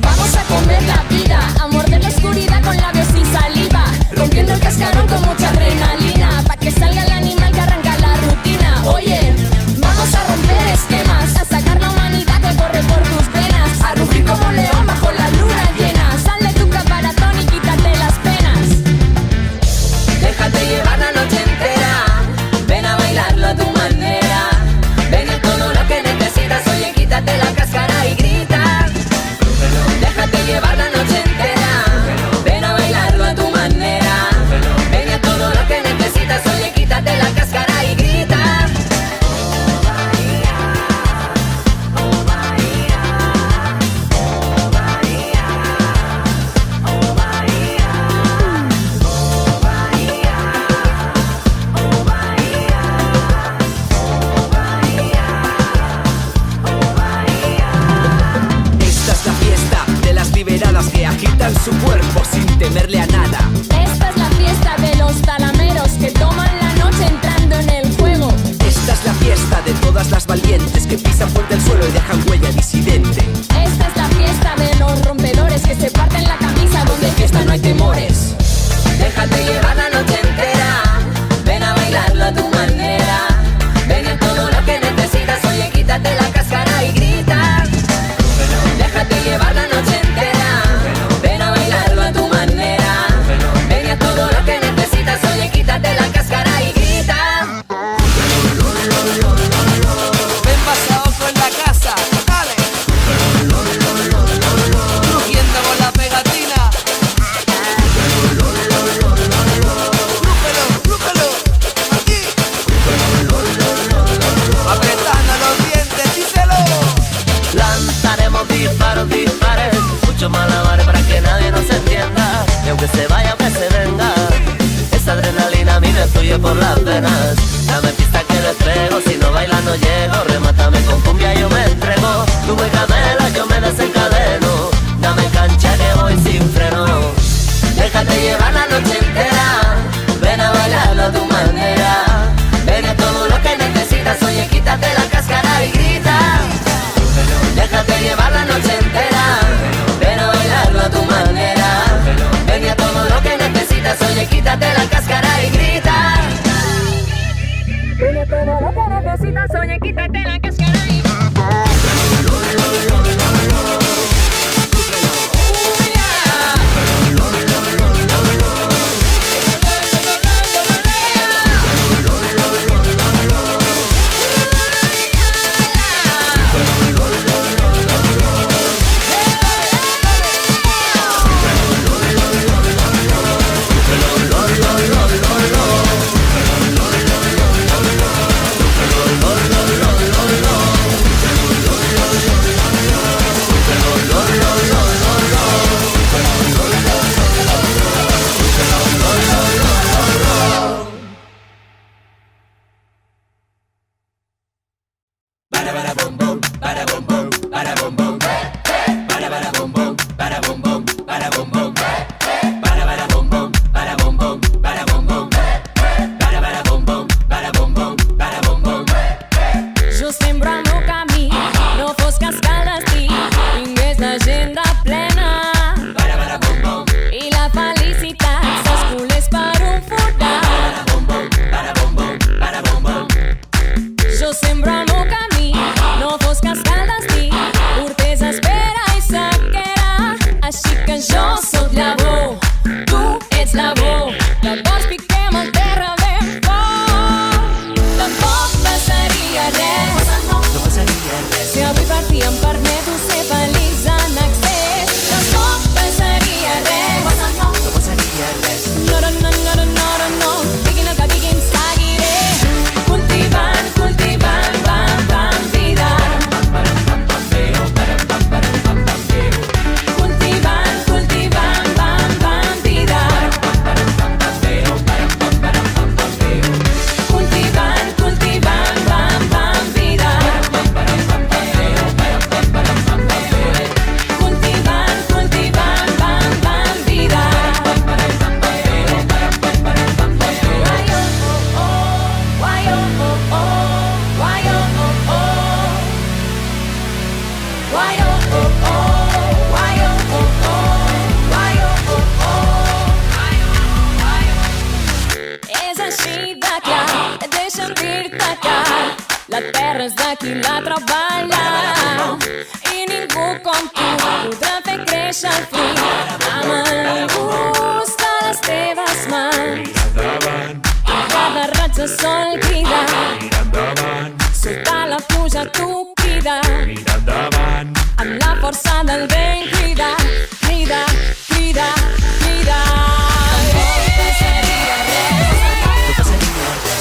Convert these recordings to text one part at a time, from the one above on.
Vamos a comer la vida, a morder la oscuridad con labios y saliva, rompiendo el cascarón con mucha adrenalina, pa' que salga el animal que arranca la rutina. Oye, vamos a romper esquemas, a sacar la humanidad que corre por tus venas, a rugir como león bajo la luna llena. Sal de tu caparazón y quítate las penas. Déjate llevar la noche entera, ven a bailarlo a tu manera. Ven a todo lo que necesitas, oye, quítate la cáscara y grita. Déjate llevar la noche entera, ven a bailarlo a tu manera. Ven a todo lo que necesitas, oye, quítate la cáscara y grita. Oh Bahía, oh Bahía, oh Bahía, oh Bahía, oh Bahía, oh Bahía, oh Bahía. Esta es la fiesta de las liberadas que agitan su cuerpo sin temerle a nada. Esta es la fiesta de los talameros que toman la noche entrando en el juego. Esta es la fiesta de todas las valientes que pisan fuerte el suelo y dejan huella disidente. Esta es la fiesta de los rompedores que se parten la camisa donde En fiesta no hay temores. Déjate llevar la noche entera, ven a bailarlo a tu manera. Ven a todo lo que necesitas, oye, quítate la cáscara y grita. Déjate llevar la noche entera, ven a bailarlo a tu manera. Ven a todo lo que necesitas, oye, quítate la cáscara y grita. Ven pasado en la casa, dale. Crujiendo con la pegatina. Rúcalo, aquí. Apretando los dientes, díselo. Lanzaremos disparos, dispares, muchos malabares para que nadie nos entienda. Y aunque se vaya, aunque se venga, esa adrenalina a mí me fluye por las venas. Dame pista que despego, si no baila no llego. Remátame con cumbia, yo me entrego. Tú me camelas, yo me desencadeno. Dame cancha que voy sin freno. Déjate llevar la noche entera, ven a bailarlo a tu manera. Ven a todo lo que necesitas, oye, quítate la cáscara y grita. Déjate llevar la noche entera, ven a bailarlo a tu manera. Ven a todo lo que necesitas, oye, quítate la cáscara y grita. Ven a todo lo que necesitas, oye, quítate la cáscara y La terra és de qui la treballa i ningú com tu podrà fer créixer el fruit amb el gust de les teves mans. Cada raig de sol crida, sota la pluja tu crida, amb la força del vent crida, crida, crida, crida.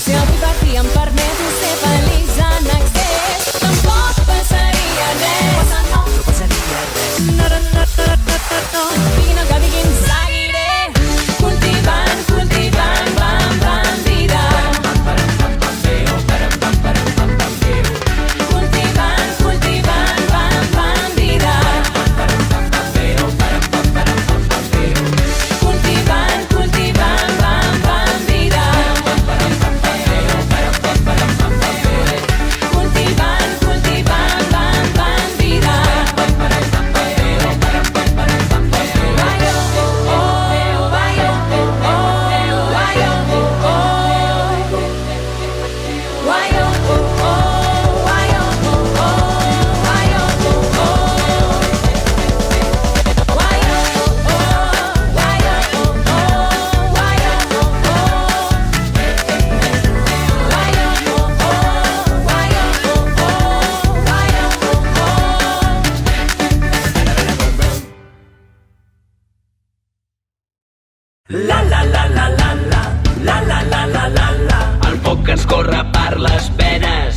Si avui per fi em permeto ser feliç en excés, tampoc passaria res. No passaria res. No. Diguin el que diguin, seguiré cultivant, cultivant, bam, bam, vida. Cultivant, cultivant, bam, bam, vida. Cultivant, cultivant, bam, bam, vida. Cultivant, cultivant, bam, bam, vida. El foc que ens corre per les venes,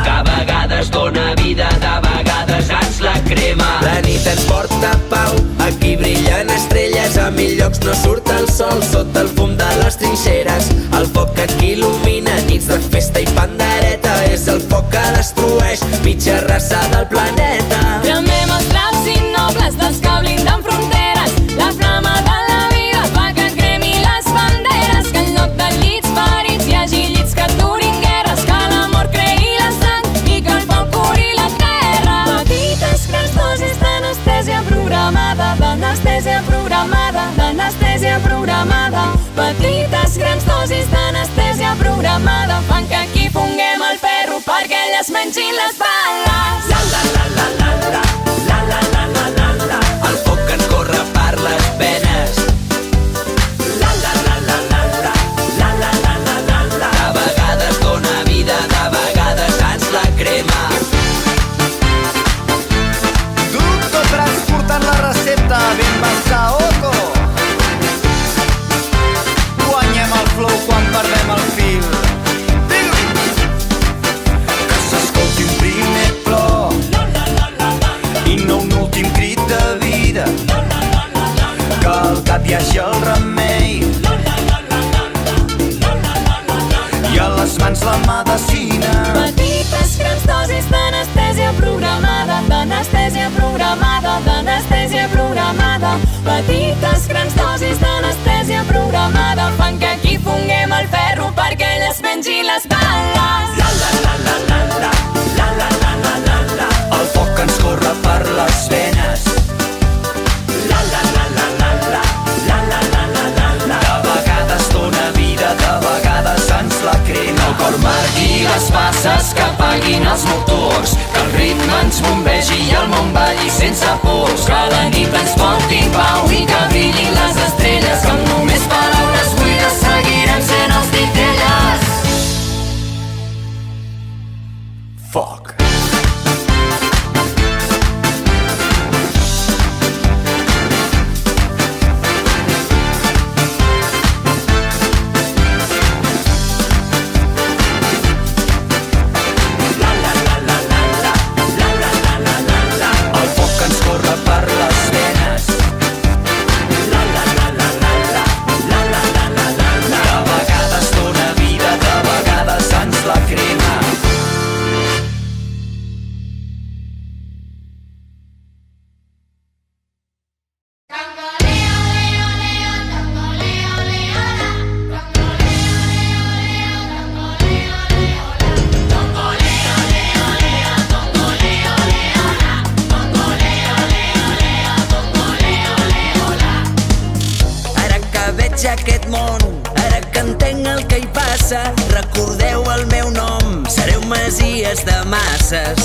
que a vegades dona vida, de vegades ens la crema. La nit ens porta pau, aquí brillen estrelles, a mil llocs no surt el sol sota el fum de les trinxeres. El foc que aquí il·lumina nits de festa i pandereta és el foc que destrueix mitja raça del planeta. Cremem els draps innobles dels que blinden fronteres. La flama de la vida fa que cremi les banderes, que en lloc de llits ferits hi hagi llits que aturin guerres, que l'amor creï la sang i que el foc curi la terra. Petites grans dosis d'anestèsia programada, d'anestèsia programada, d'anestèsia programada. Petites grans dosis d'anestèsia programada fan que aquí fonguem el ferro perquè elles mengin les bales. El foc que ens corre per les venes, de vegades dona vida, de vegades ens la crema. Doctor transportant la recepta ben Massaoto. Guanyem el flow quan perdem el fil. Que s'escolti un primer plor i no un últim crit de vida, que al cap hi hagi el remei i a les mans la medecina. Petites grans dosis d'anestèsia programada, d'anestèsia programada, d'anestèsia programada. Petites grans dosis d'anestèsia programada fan que aquí fonguem el ferro perquè elles mengin les bales. El foc que ens corre per les venes, de vegades dona vida, de vegades ens la crema. El cor marqui les passes que apaguin els motors, que el ritme ens bombegi i el món balli sense pors, que la nit ens porti pau i que brillin les estrelles, que amb només paraules buides seguirem sent els titelles. Foc. El foc que ens corre per les venes, de vegades dona vida, de vegades ens la crema. Ara que veig aquest món, ara que entenc el passa, recordeu el meu nom, sereu masies de masses.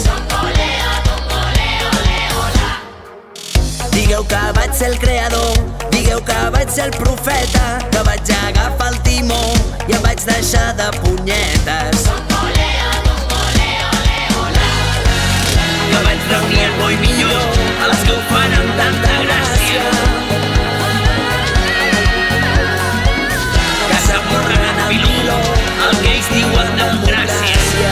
Digueu que vaig ser el creador, digueu que vaig ser el profeta, que vaig agafar el timó i em vaig deixar de punyetes. Que vaig reunir el bo i millor, a les que ho fan amb tanta gràcia, que s'amorren al piló el que ells diuen democràcia.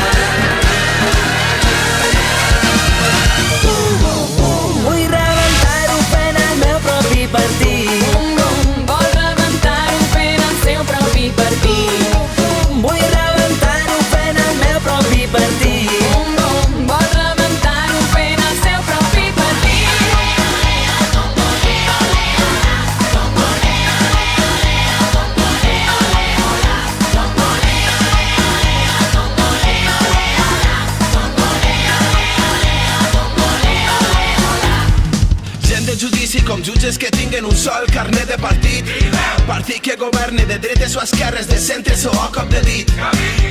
Vull rebentar-ho fent el meu propi partit. Vol rebentar-ho fent el seu propi partit. Vull rebentar-ho fent el meu propi partit. Vol rebentar-ho fent el seu propi partit. Gent de judici com jutges que tinguen un sol carnet de partit. Partit que governe de dretes o esquerres, de centres o a cop de dit.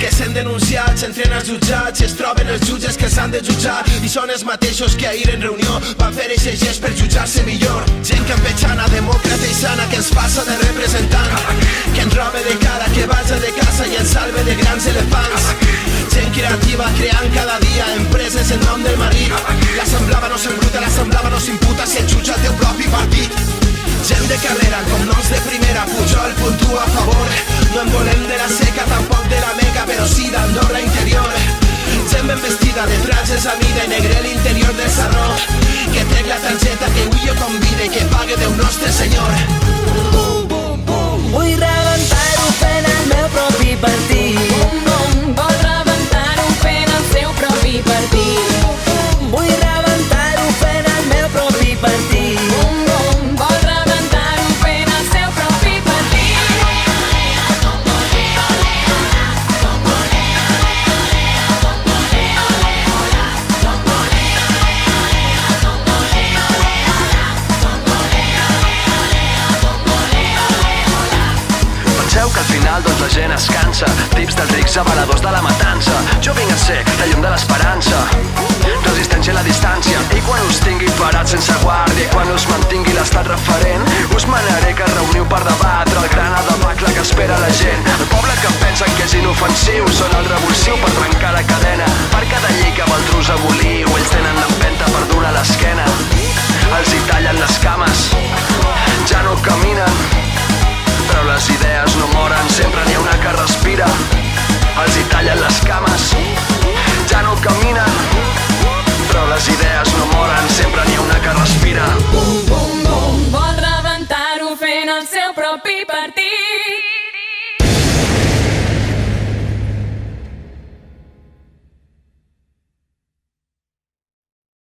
Que sent denunciats, s'entren els jutjats i es troben els jutges que s'han de jutjar. I són els mateixos que ahir en reunió van fer eixe gest per jutjar-se millor. Gent campechana, demòcrata i sana, que ens passa de representant, que ens roba de cara, que vaja de casa i ens salve de grans elefants. Gent creativa creant cada dia empreses en nom del marit. L'assemblava no s'embruta, l'assemblava no s'imputa si et jutja el teu propi partit. Gent de carrera com noms de primera, Pujol puntua a favor. No en volem de la seca, tampoc de la Meca, però sí d'Andorra interior. Gent ben vestida de trajes a mida i negre l'interior del sarró, que trec la targeta que avui jo convide i que pague Déu nostre Senyor. Vull rebentar-ho fent el meu propi partit. Vol rebentar-ho fent el seu propi partit. Vull rebentar-ho fent el meu propi partit. Vol rebentar-ho fent el seu propi partit. Penseu que al final doncs la gent es cansa. Tips dels rics avaladors de la matança. Jo vinc a ser la llum de l'esperança, resistència a la distància. I quan us tingui parats sense guàrdia, i quan us mantingui l'estat referent, us manaré que reuniu per debatre el gran debacle que espera la gent. El poble que pensen que és inofensiu són el revulsiu per trencar la cadena. Per cada llei que vosaltres aboliu, ells tenen l'empenta per donar l'esquena. Els hi tallen les cames, ja no caminen, però les idees no moren, sempre n'hi ha una que respira. Els hi tallen les cames, ja no caminen, però les idees no moren, sempre n'hi ha una que respira. Vol rebentar-ho fent el seu propi partit.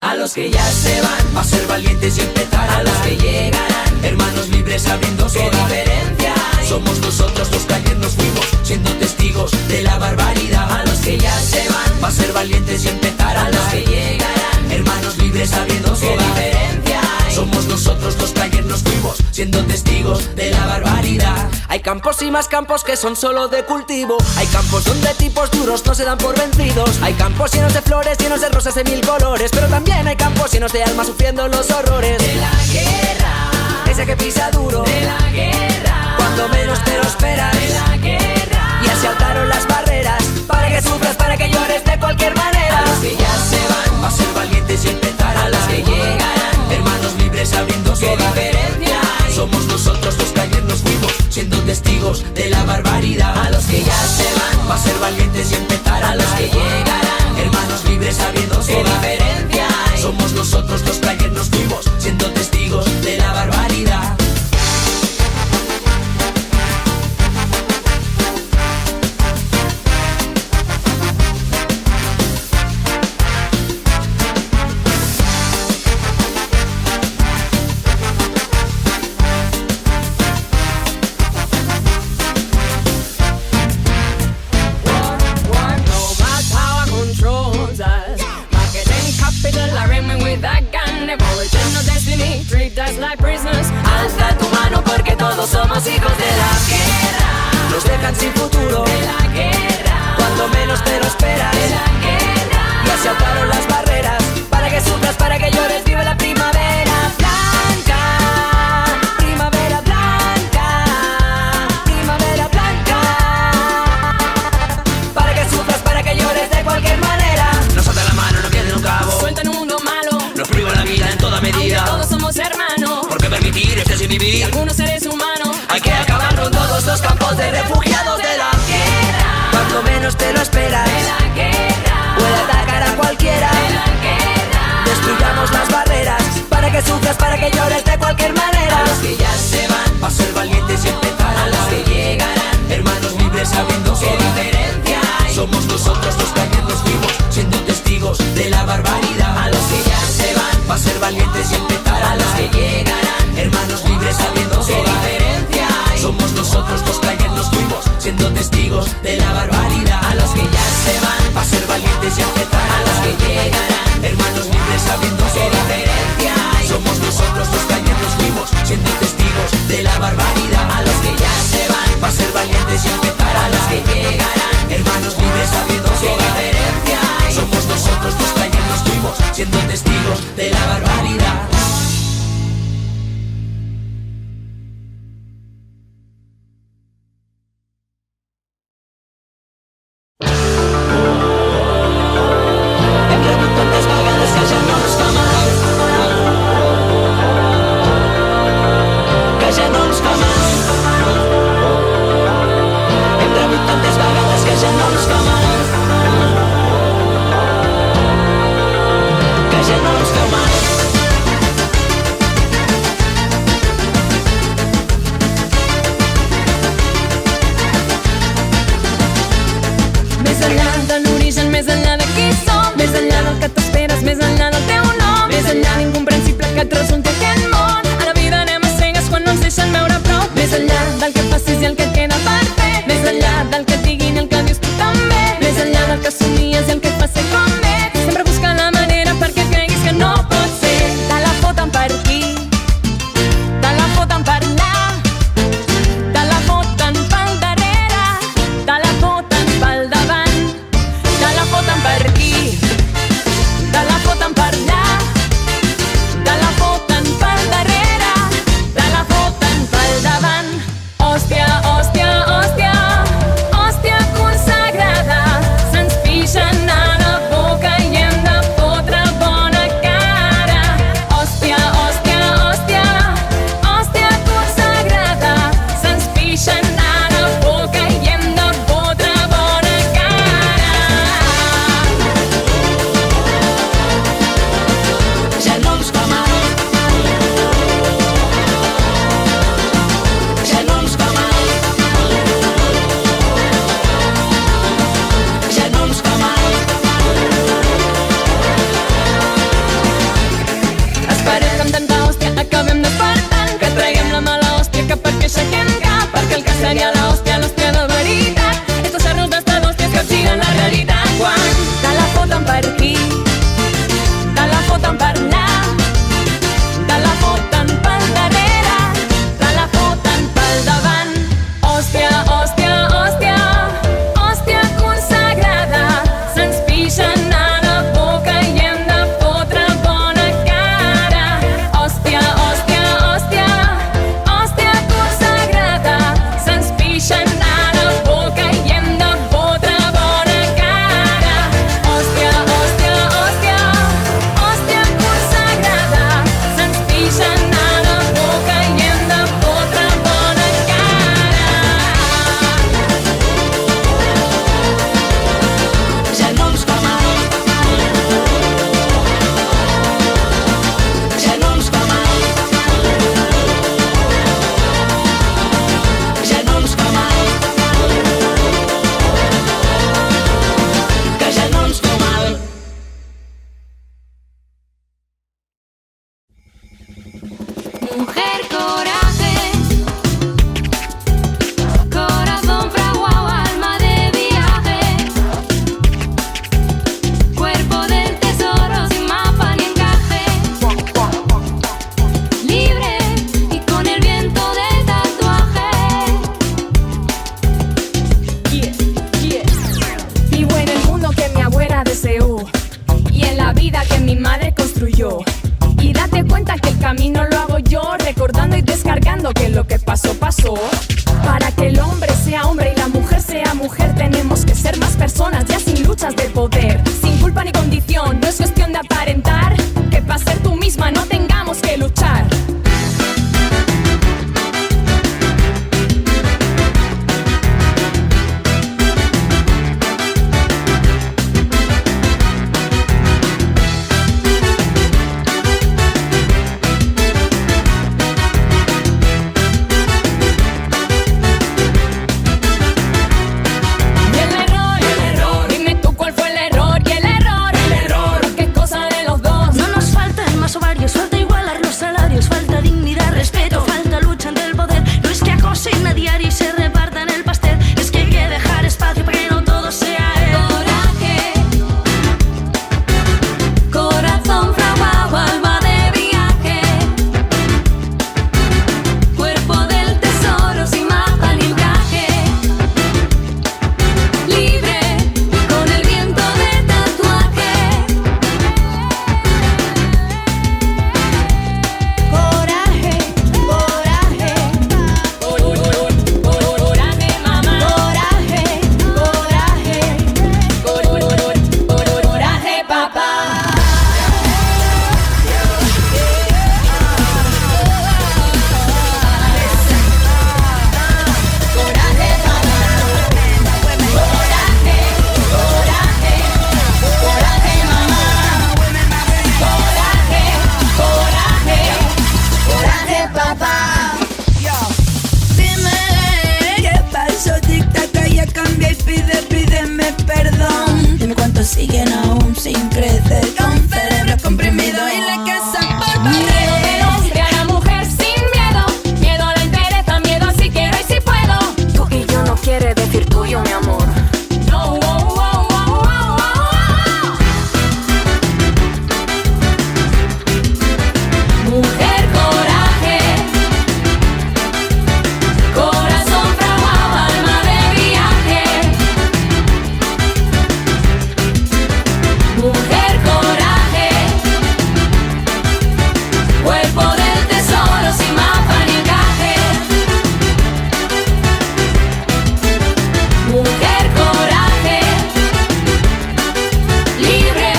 A los que ya se van, va a ser valientes y empezar a los que llegarán, hermanos libres abriendo su diferencia. Somos nosotros los que ayer nos fuimos, siendo testigos de la barbaridad. A los que ya se van, va a ser valientes y empezar a los que llegarán, hermanos libres abriendo su diferencia. Somos nosotros los que ayer nos fuimos, siendo testigos de la barbaridad. Hay campos y más campos que son solo de cultivo. Hay campos donde tipos duros no se dan por vencidos. Hay campos llenos de flores, llenos de rosas de mil colores. Pero también hay campos llenos de almas sufriendo los horrores de la guerra. Ese que pisa duro de la guerra, cuando menos te lo esperas de la guerra. Y así saltaron las barreras para que sufras, para que llores de cualquier manera. A los que ya se van, va a ser valientes y empezar a los que llegarán, hermanos libres abriendo su diferencia. Somos nosotros los que ayer nos fuimos, siendo testigos de la barbaridad. A los que ya se van, va a ser valientes y empezar a los que llegarán, hermanos libres sabiendo su diferencia. Somos nosotros los que ayer nos fuimos, siendo testigos de la barbaridad. Alza tu mano porque todos somos hijos de la guerra. Nos dejan sin futuro de la guerra. menos te lo esperas. Ya se acabaron las barreras, para que sufras, para que llores, vive la primavera blanca. Primavera blanca, primavera blanca. Para que sufras, para que llores de cualquier manera. Nos ata la mano, no quede un cabo. Suelta en un mundo malo, Nos priva la vida en toda medida. todos somos hermanos. ¿Por qué permitir este sin vivir? Algunos seres humanos Hay que acabar con todos los campos de refugiados de la guerra, cuando menos te lo esperas. la guerra, Puede atacar a cualquiera. la guerra. Destruyamos las barreras, para que sufras, para que llores de cualquier manera. A los que ya se van, pa' ser valientes y empezar. A los que llegarán, hermanos libres sabiendo qué diferencia hay. Somos nosotros los que ayer nos fuimos, siendo testigos de la barbaridad. A los que ya se van, pa' ser valientes y empezar. A los que llegarán, hermanos libres sabiendo qué diferencia hay. Somos nosotros los que ayer nos fuimos, siendo testigos de la barbaridad. A los que ya se van, pa' ser valientes y empezar. A los que llegarán, hermanos libres sabiendo qué diferencia hay. Somos nosotros los que ayer nos fuimos, siendo testigos de la barbaridad. A los que ya se van, pa' ser valientes y empezar. A los que llegarán, hermanos libres sabiendo qué diferencia hay. Somos nosotros los que ayer nos fuimos, siendo testigos de la barbaridad. Hem rebut tantes vegades que ja no ens fa mal. Que ja no ens fa mal. Hem rebut tantes vegades que ja no ens fa mal. Que ja no ens fa mal. Més enllà de l'origen, més enllà de qui som, més enllà del que t'esperes, més enllà del teu nom, més enllà d'incomprensible que et resulti aquest món. A la vida anem a cegues quan no ens deixen veure a prop. Més enllà del que facis i el que et queda per fer, més enllà del que et diguin i el que dius tu també, més enllà del que somies i el que et fa ser com ets. Sempre busca la manera perquè creguis que no pot ser. Te la foten per aquí, te la foten per allà, te la foten pel darrere, te la foten pel davant, te la foten per aquí, te la foten per allà, te la foten pel darrere, te la foten pel davant. Hòstia, hòstia, hòstia, hòstia consagrada, se'ns pixen a la boca i hem de fotre bona cara. Hòstia, hòstia, hòstia, hòstia consagrada, se'ns pixen a la boca i hem de fotre bona cara. Ja no ens fa mal. Ja no ens fa mal. Ja no ens fa mal. Esperem que amb tanta hòstia acabem despertant, que traguem la mala hòstia que perquè aixequem cap, perquè el que seria l'hòstia de veritat és deixar-nos d'estar d'hòsties que siguen la realitat. Quan te la foten per aquí, te la foten per allà, te la foten pel darrere, te la foten pel davant. Hòstia, hòstia, hòstia, hòstia consagrada, se'ns pixen a la boca i hem de fotre bona cara. Hòstia, hòstia, hòstia, hòstia consagrada, se'ns pixen papá. Dime qué pasó, tic-tac, ya cambié y pídeme perdón. Dime cuántos siguen aún sin crecer, con cerebro comprimido y la casa por Miedo del hombre a la mujer sin miedo. Miedo a la entereza, miedo a si quiero y si puedo. Tú y yo no quiere decir tuyo, mi amor. No, oh, oh, oh, oh, oh, oh. Mujer coraje, corazón fraguado, alma de viaje. Mujer coraje, cuerpo del tesoro sin mapa ni encaje. Mujer coraje, libre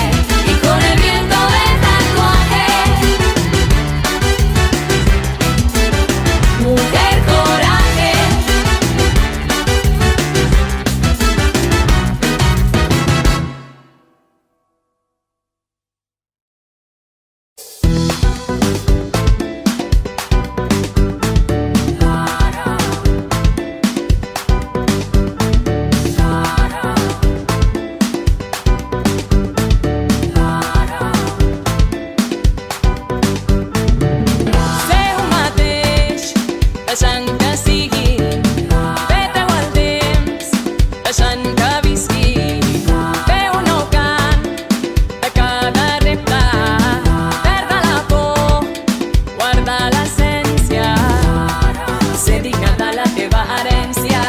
y con el viento del tatuaje. Mujer coraje. Ser un mateix, deixant que sigui. Fer treu el temps, deixant que visqui. Fer un nou cant de cada repte. Perdre la por, guardar l'essència. Ser digne de la teva herència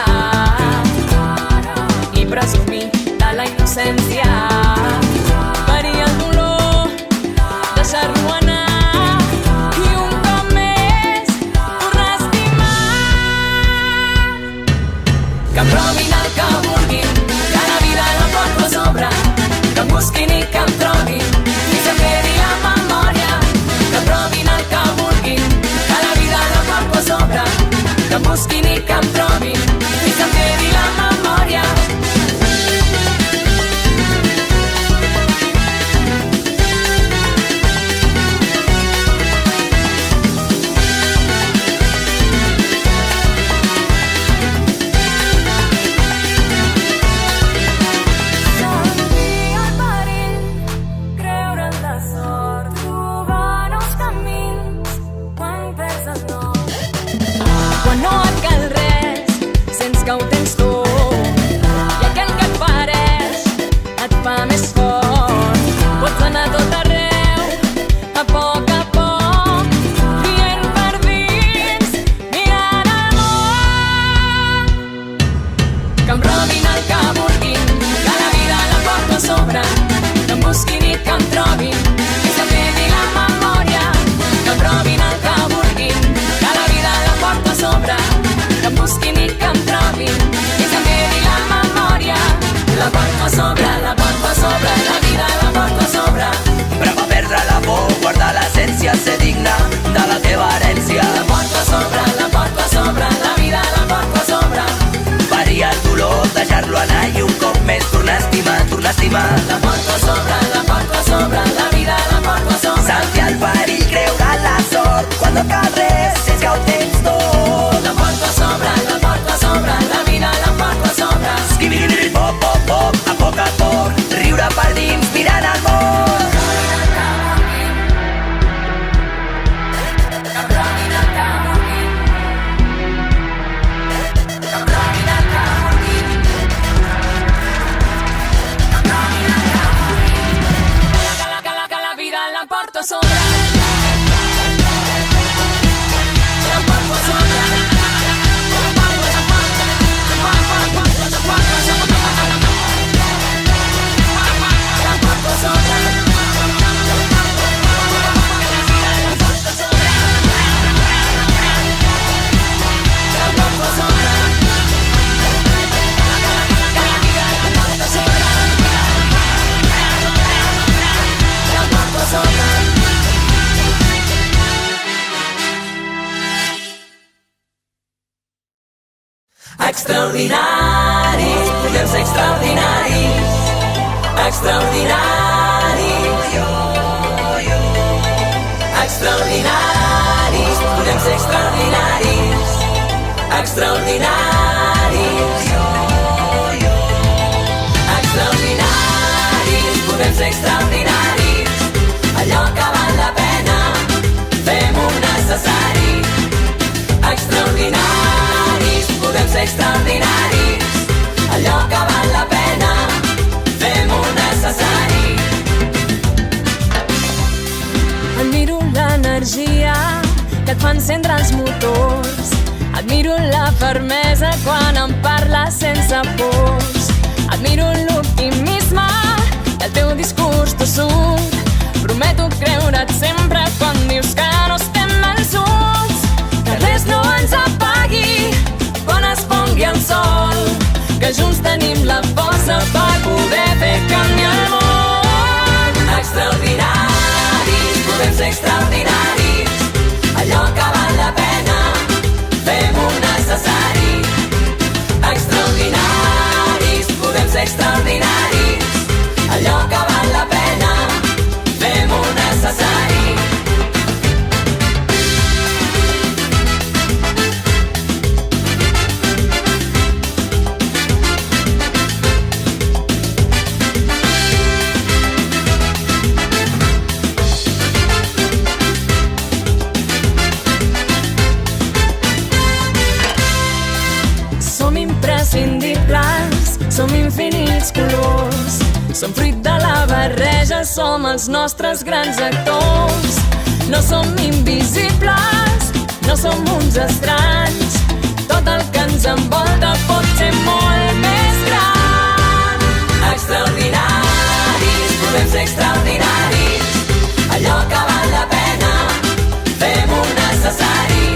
i presumir de la innocència. Parir el dolor, deixar-lo anar i un cop més tornar a estimar. Que em robin el que vulguin, que la vida la porto a sobre. Que em busquin i que em trobin i se'm quedi la memòria. Que em robin el que vulguin, que la vida la porto a sobre. Que em busquin i que em trobin i se'm quedi la memòria. Sentir el perill, creure en la sort, trobar nous camins quan perds el nord. Quan no et cal res, sents que ho tens tot i aquell que et pareix et fa més fort. Pots anar a tot arreu, a poc, rient per dins, mirant el món. Que em robin el que vulguin, que la vida la porto a sobre. Que em busquin i que em trobin i se'm quedi la memòria. Que em robin el que vulguin, que la vida la porto a sobre. Que em busquin i que em trobin i se'm quedi la memòria. La porto a sobre, la porto a sobre, la vida la porto a sobre. Però per perdre la por, guardar l'essència, ser digne de la teva herència. La porto a sobre, la porto a sobre, la vida la porto a sobre. Parir el dolor, deixar-lo anar i un cop més tornar a estimar, tornar a estimar. La porto a sobre, la porto a sobre, la vida la porto a sobre. Sentir el perill, creure en la sort, quan no cal res, sents que ho tens tot. La porto a sobre, la porto a sobre, la vida la porto a sobre. Esquivir, pop, pop, pop, a poc, riure per dins, mirant el món. Que la vida la porto a sobre. La porto a sobre. La porto a sobre. Extraordinaris, podem ser extraordinaris. Extraordinaris, extraordinaris, podem ser extraordinaris. Extraordinaris, extraordinaris, podem ser extraordinaris. Allò que val la pena, fem-ho necessari. Extraordinaris, podem ser extraordinaris. Allò que val la pena, fem-ho necessari. Admiro l'energia que et fa encendre els motors. Admiro la fermesa quan em parles sense pors. Admiro l'optimisme del teu discurs tossut. Prometo creure't sempre quan dius que no estem vençuts. Que res no ens apagui quan es pongui el sol. Que junts tenim la força per poder fer canviar el món. Extraordinaris, podem ser extraordinaris. Allò que val la pena, fem-ho necessari. Extraordinaris, podem ser extraordinaris. Allò que val la pena, fem-ho necessari. Som imprescindibles, som infinits colors. Som fruit de la barreja, som els nostres grans actors. No som invisibles, no som uns estranys. Tot el que ens envolta pot ser molt més gran. Extraordinaris, podem ser extraordinaris. Allò que val la pena, fem-ho necessari.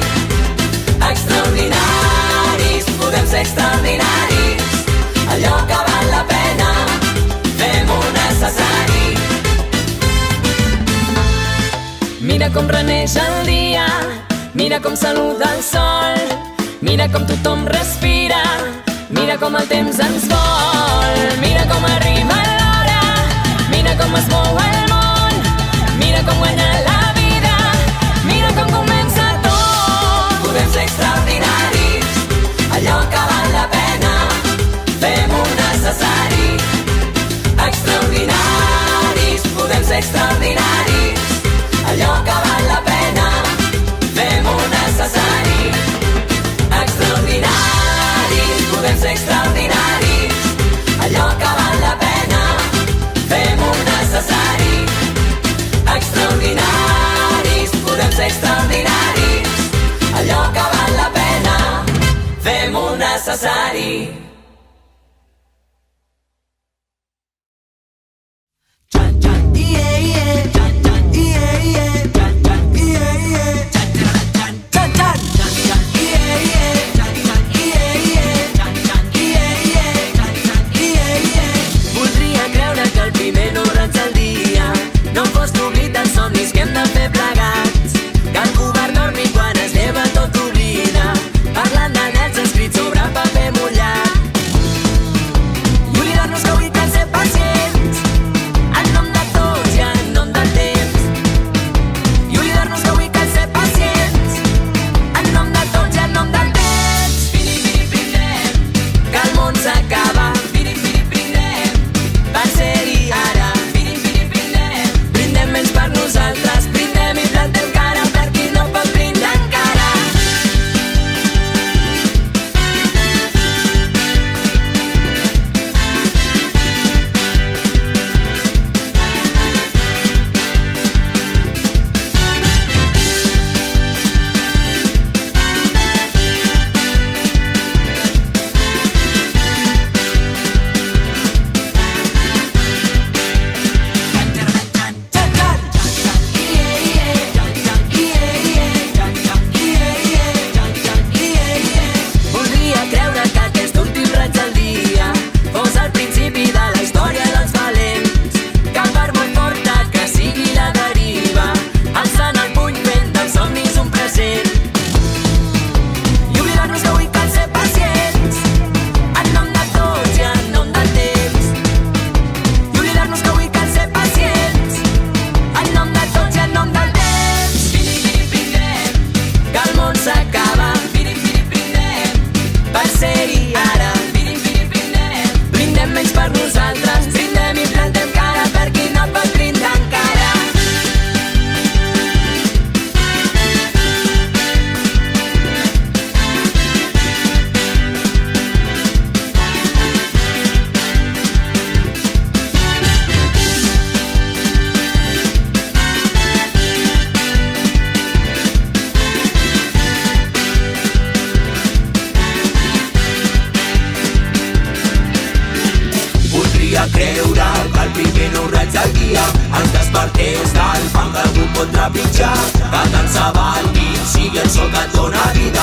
Extraordinaris, podem ser extraordinaris. Allò que val la pena, fem-ho necessari. Mira com reneix el dia, mira com saluda el sol, mira com tothom respira, mira com el temps ens vol. Mira com arriba l'hora, mira com es mou el món, mira com guanya la vida, mira com comença tot. Podem ser extraordinaris, allò que val la pena, fem-ho necessari. Extraordinaris, podem ser extraordinaris. Allò que val la pena, fem-ho necessari. Extraordinaris, podem ser extraordinaris. Allò que val la pena, fem-ho necessari. Extraordinaris, podem ser extraordinaris. Allò que val la pena, fem-ho necessari. Voldria creure que el primer no raig al dia no fos d'oblidar els somnis que hem de fer plegats. Que el covard dormi quan es lleva tot oblida, parlant d'anells escrits sobre paper mullat. trepitjar, que tant se valgui, sigui el sol que et dóna vida.